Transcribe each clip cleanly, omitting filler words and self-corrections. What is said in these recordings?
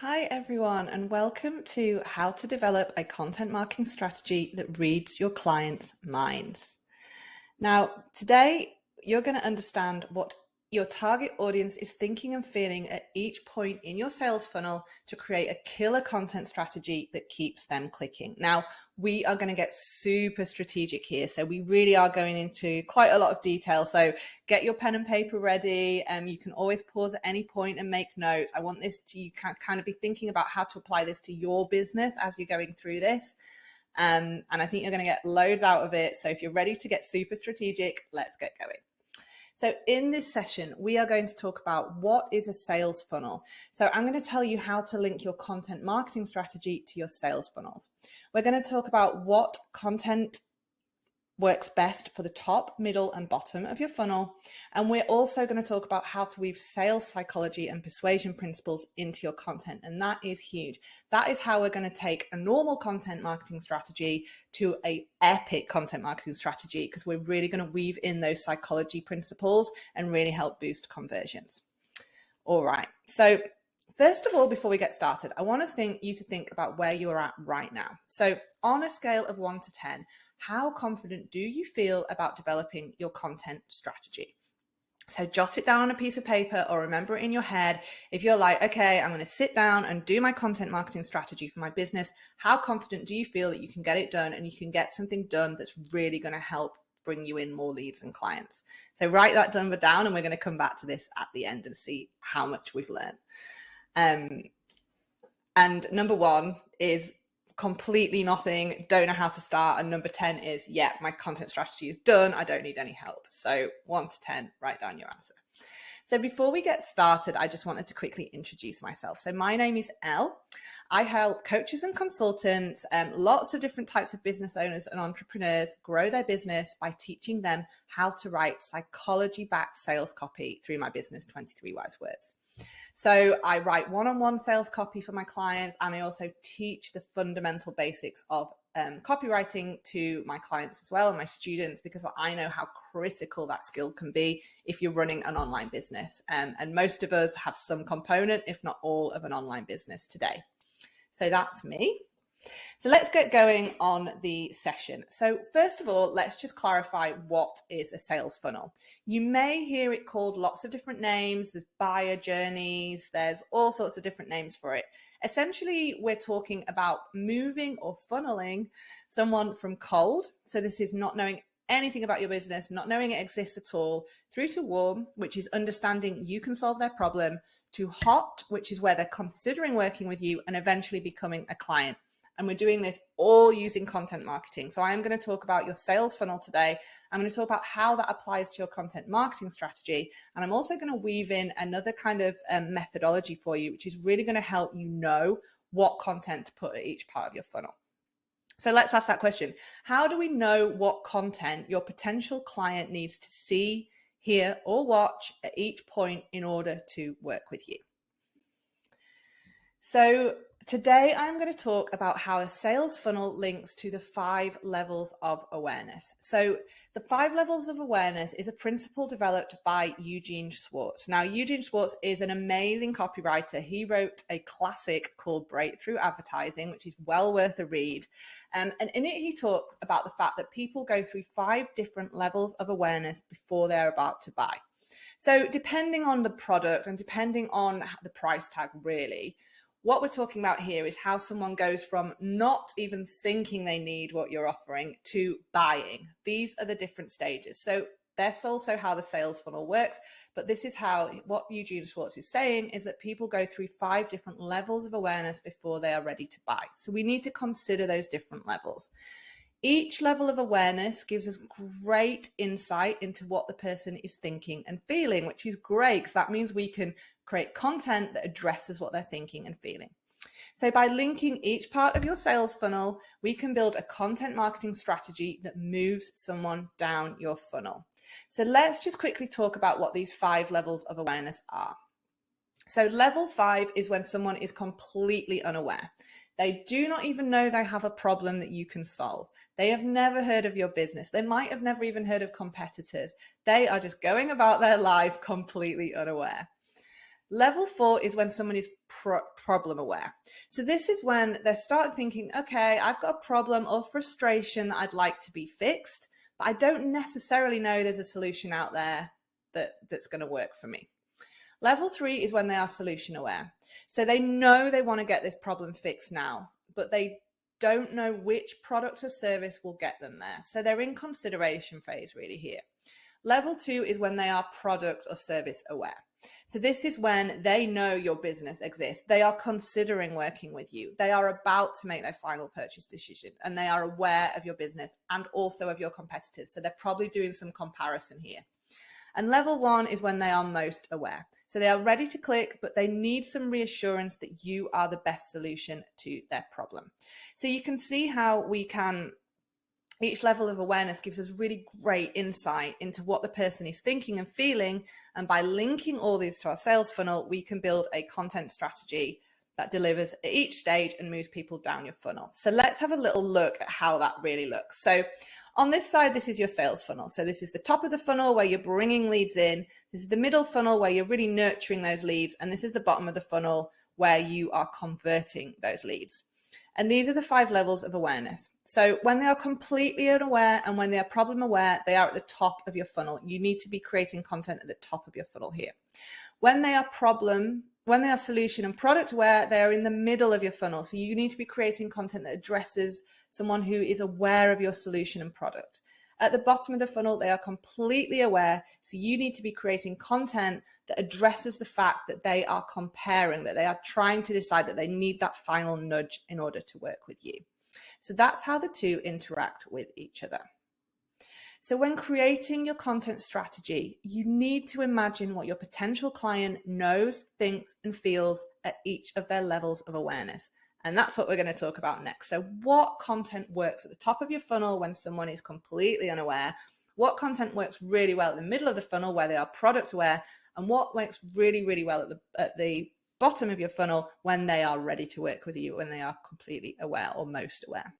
Hi everyone, and welcome to How to Develop a Content Marketing Strategy that Reads Your Clients' Minds. Now, today you're going to understand what your target audience is thinking and feeling at each point in your sales funnel to create a killer content strategy that keeps them clicking. Now, we are going to get super strategic here. So we really are going into quite a lot of detail. So get your pen and paper ready. You can always pause at any point and make notes. I want this to, you can kind of be thinking about how to apply this to your business as you're going through this. And I think you're going to get loads out of it. So if you're ready to get super strategic, let's get going. So in this session, we are going to talk about what is a sales funnel. So I'm going to tell you how to link your content marketing strategy to your sales funnels. We're going to talk about what content works best for the top, middle, and bottom of your funnel. And we're also going to talk about how to weave sales psychology and persuasion principles into your content. And that is huge. That is how we're going to take a normal content marketing strategy to an epic content marketing strategy, because we're really going to weave in those psychology principles and really help boost conversions. All right. So first of all, before we get started, I want you to think about where you're at right now. So on a scale of 1 to 10, how confident do you feel about developing your content strategy? So jot it down on a piece of paper or remember it in your head. If you're like, okay, I'm going to sit down and do my content marketing strategy for my business, how confident do you feel that you can get it done and you can get something done that's really going to help bring you in more leads and clients? So write that number down, and we're going to come back to this at the end and see how much we've learned. And number 1 is completely nothing, don't know how to start. And number 10 is, yeah, my content strategy is done, I don't need any help. So 1 to 10, write down your answer. So before we get started, I just wanted to quickly introduce myself. So my name is Elle. I help coaches and consultants, lots of different types of business owners and entrepreneurs grow their business by teaching them how to write psychology-backed sales copy through my business, 23 Wise Words. So I write one-on-one sales copy for my clients, and I also teach the fundamental basics of copywriting to my clients as well, and my students, because I know how critical that skill can be if you're running an online business. And most of us have some component, if not all, of an online business today. So that's me. So let's get going on the session. So first of all, let's just clarify what is a sales funnel. You may hear it called lots of different names. There's buyer journeys. There's all sorts of different names for it. Essentially, we're talking about moving or funneling someone from cold. So this is not knowing anything about your business, not knowing it exists at all, through to warm, which is understanding you can solve their problem, to hot, which is where they're considering working with you and eventually becoming a client. And we're doing this all using content marketing. So I am going to talk about your sales funnel today. I'm going to talk about how that applies to your content marketing strategy. And I'm also going to weave in another kind of methodology for you, which is really going to help you know what content to put at each part of your funnel. So let's ask that question. How do we know what content your potential client needs to see, hear, or watch at each point in order to work with you? So today I'm going to talk about how a sales funnel links to the 5 levels of awareness. So the 5 levels of awareness is a principle developed by Eugene Schwartz. Now, Eugene Schwartz is an amazing copywriter. He wrote a classic called Breakthrough Advertising, which is well worth a read. And in it, he talks about the fact that people go through 5 different levels of awareness before they're about to buy. So depending on the product and depending on the price tag, really, what we're talking about here is how someone goes from not even thinking they need what you're offering to buying. These are the different stages. So that's also how the sales funnel works. But this is how, what Eugene Schwartz is saying is that people go through 5 different levels of awareness before they are ready to buy. So we need to consider those different levels. Each level of awareness gives us great insight into what the person is thinking and feeling, which is great because that means we can create content that addresses what they're thinking and feeling. So by linking each part of your sales funnel, we can build a content marketing strategy that moves someone down your funnel. So let's just quickly talk about what these 5 levels of awareness are. So level 5 is when someone is completely unaware. They do not even know they have a problem that you can solve. They have never heard of your business. They might have never even heard of competitors. They are just going about their life completely unaware. Level 4 is when someone is problem aware. So this is when they start thinking, okay, I've got a problem or frustration that I'd like to be fixed, but I don't necessarily know there's a solution out there that's going to work for me. Level 3 is when they are solution aware. So they know they want to get this problem fixed now, but they don't know which product or service will get them there. So they're in consideration phase really here. Level 2 is when they are product or service aware. So this is when they know your business exists. They are considering working with you. They are about to make their final purchase decision, and they are aware of your business and also of your competitors. So they're probably doing some comparison here. And level 1 is when they are most aware. So they are ready to click, but they need some reassurance that you are the best solution to their problem. So you can see how each level of awareness gives us really great insight into what the person is thinking and feeling. And by linking all these to our sales funnel, we can build a content strategy that delivers at each stage and moves people down your funnel. So let's have a little look at how that really looks. So on this side, this is your sales funnel. So this is the top of the funnel where you're bringing leads in. This is the middle funnel where you're really nurturing those leads. And this is the bottom of the funnel where you are converting those leads. And these are the 5 levels of awareness. So when they are completely unaware and when they are problem aware, they are at the top of your funnel. You need to be creating content at the top of your funnel here. When they are solution and product aware, they are in the middle of your funnel. So you need to be creating content that addresses someone who is aware of your solution and product. At the bottom of the funnel, they are completely aware. So you need to be creating content that addresses the fact that they are comparing, that they are trying to decide, that they need that final nudge in order to work with you. So that's how the two interact with each other. So when creating your content strategy, you need to imagine what your potential client knows, thinks, and feels at each of their levels of awareness. And that's what we're going to talk about next. So what content works at the top of your funnel when someone is completely unaware? What content works really well at the middle of the funnel where they are product aware? And what works really, really well at the bottom of your funnel when they are ready to work with you, when they are completely aware or most aware?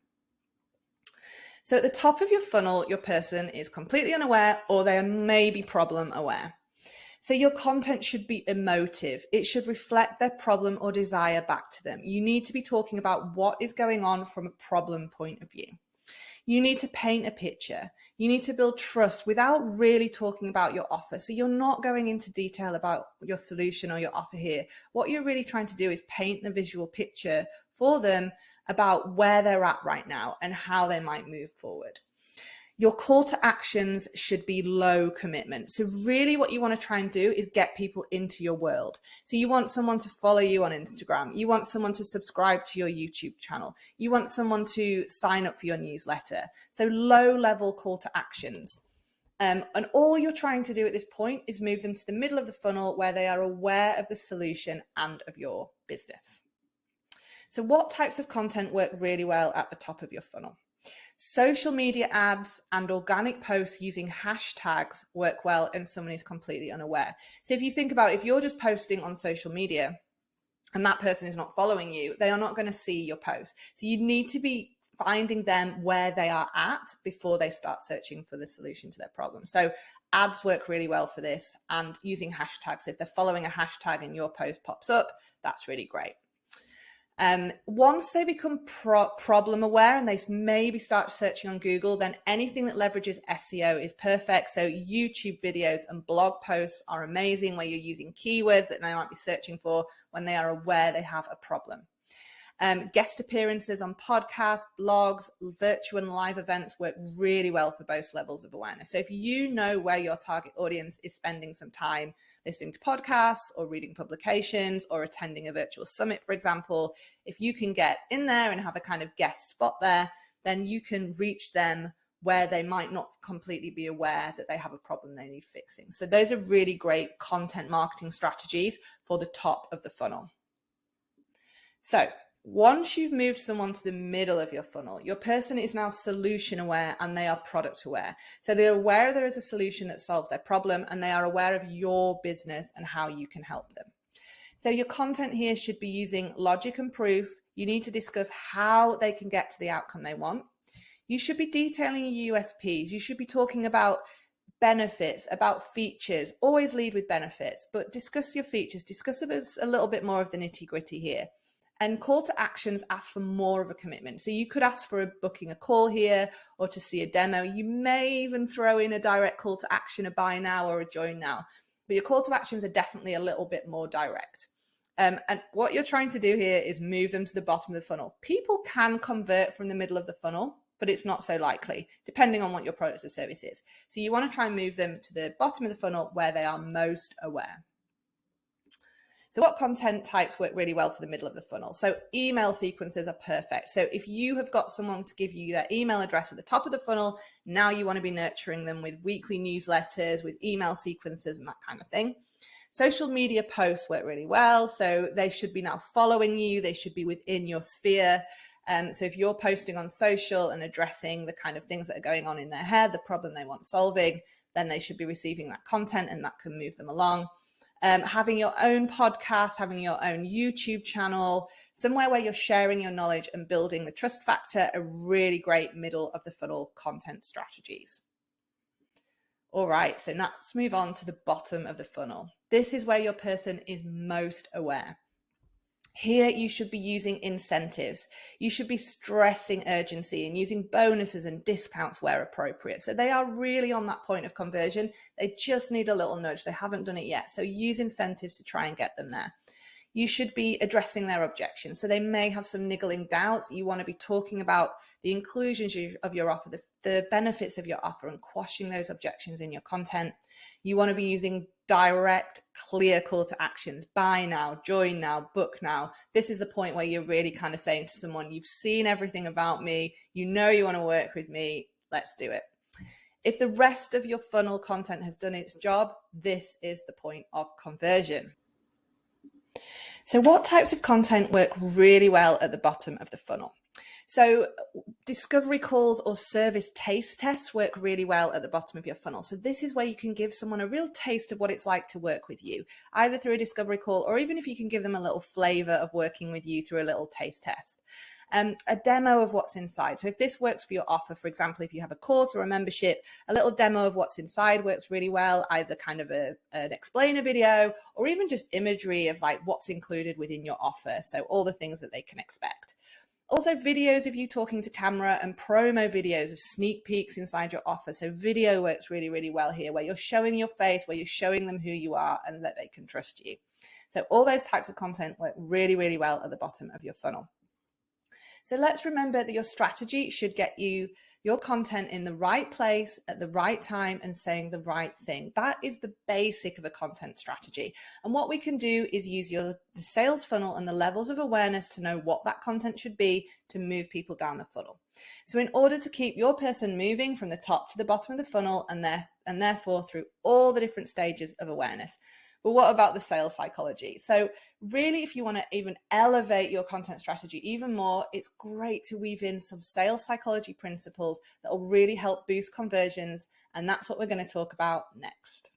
So at the top of your funnel, your person is completely unaware or they are maybe problem aware. So your content should be emotive. It should reflect their problem or desire back to them. You need to be talking about what is going on from a problem point of view. You need to paint a picture. You need to build trust without really talking about your offer. So you're not going into detail about your solution or your offer here. What you're really trying to do is paint the visual picture for them about where they're at right now and how they might move forward. Your call to actions should be low commitment. So really what you want to try and do is get people into your world. So you want someone to follow you on Instagram. You want someone to subscribe to your YouTube channel. You want someone to sign up for your newsletter. So low level call to actions. And all you're trying to do at this point is move them to the middle of the funnel where they are aware of the solution and of your business. So what types of content work really well at the top of your funnel? Social media ads and organic posts using hashtags work well and someone is completely unaware. So if you think about if you're just posting on social media and that person is not following you, they are not going to see your post. So you need to be finding them where they are at before they start searching for the solution to their problem. So ads work really well for this, and using hashtags. If they're following a hashtag and your post pops up, that's really great. Once they become problem aware and they maybe start searching on Google, then anything that leverages SEO is perfect. So YouTube videos and blog posts are amazing, where you're using keywords that they might be searching for when they are aware they have a problem. Guest appearances on podcasts, blogs, virtual and live events work really well for both levels of awareness. So if you know where your target audience is spending some time listening to podcasts or reading publications or attending a virtual summit, for example, if you can get in there and have a kind of guest spot there, then you can reach them where they might not completely be aware that they have a problem they need fixing. So those are really great content marketing strategies for the top of the funnel. So once you've moved someone to the middle of your funnel, your person is now solution aware and they are product aware. So they're aware there is a solution that solves their problem and they are aware of your business and how you can help them. So your content here should be using logic and proof. You need to discuss how they can get to the outcome they want. You should be detailing your USPs. You should be talking about benefits, about features. Always lead with benefits, but discuss your features. Discuss a little bit more of the nitty-gritty here. And call to actions, ask for more of a commitment. So you could ask for booking a call here or to see a demo. You may even throw in a direct call to action, a buy now or a join now. But your call to actions are definitely a little bit more direct. And what you're trying to do here is move them to the bottom of the funnel. People can convert from the middle of the funnel, but it's not so likely, depending on what your product or service is. So you want to try and move them to the bottom of the funnel where they are most aware. So what content types work really well for the middle of the funnel? So email sequences are perfect. So if you have got someone to give you their email address at the top of the funnel, now you want to be nurturing them with weekly newsletters, with email sequences and that kind of thing. Social media posts work really well. So they should be now following you. They should be within your sphere. So if you're posting on social and addressing the kind of things that are going on in their head, the problem they want solving, then they should be receiving that content and that can move them along. Having your own podcast, having your own YouTube channel, somewhere where you're sharing your knowledge and building the trust factor are really great middle of the funnel content strategies. All right, so let's move on to the bottom of the funnel. This is where your person is most aware. Here, you should be using incentives. You should be stressing urgency and using bonuses and discounts where appropriate. So they are really on that point of conversion. They just need a little nudge. They haven't done it yet. So use incentives to try and get them there. You should be addressing their objections. So they may have some niggling doubts. You want to be talking about the inclusions of your offer, the benefits of your offer, and quashing those objections in your content. You want to be using direct, clear call to actions. Buy now, join now, book now. This is the point where you're really kind of saying to someone, you've seen everything about me. You know you want to work with me. Let's do it. If the rest of your funnel content has done its job, this is the point of conversion. So what types of content work really well at the bottom of the funnel? So discovery calls or service taste tests work really well at the bottom of your funnel. So this is where you can give someone a real taste of what it's like to work with you, either through a discovery call or even if you can give them a little flavor of working with you through a little taste test. A demo of what's inside. So if this works for your offer, for example, if you have a course or a membership, a little demo of what's inside works really well, either kind of an explainer video or even just imagery of like what's included within your offer. So all the things that they can expect. Also videos of you talking to camera and promo videos of sneak peeks inside your offer. So video works really, really well here, where you're showing your face, where you're showing them who you are and that they can trust you. So all those types of content work really, really well at the bottom of your funnel. So let's remember that your strategy should get you your content in the right place at the right time and saying the right thing. That is the basic of a content strategy. And what we can do is use the sales funnel and the levels of awareness to know what that content should be to move people down the funnel. So in order to keep your person moving from the top to the bottom of the funnel and therefore through all the different stages of awareness. But what about the sales psychology? So really, if you want to even elevate your content strategy even more, it's great to weave in some sales psychology principles that will really help boost conversions. And that's what we're going to talk about next.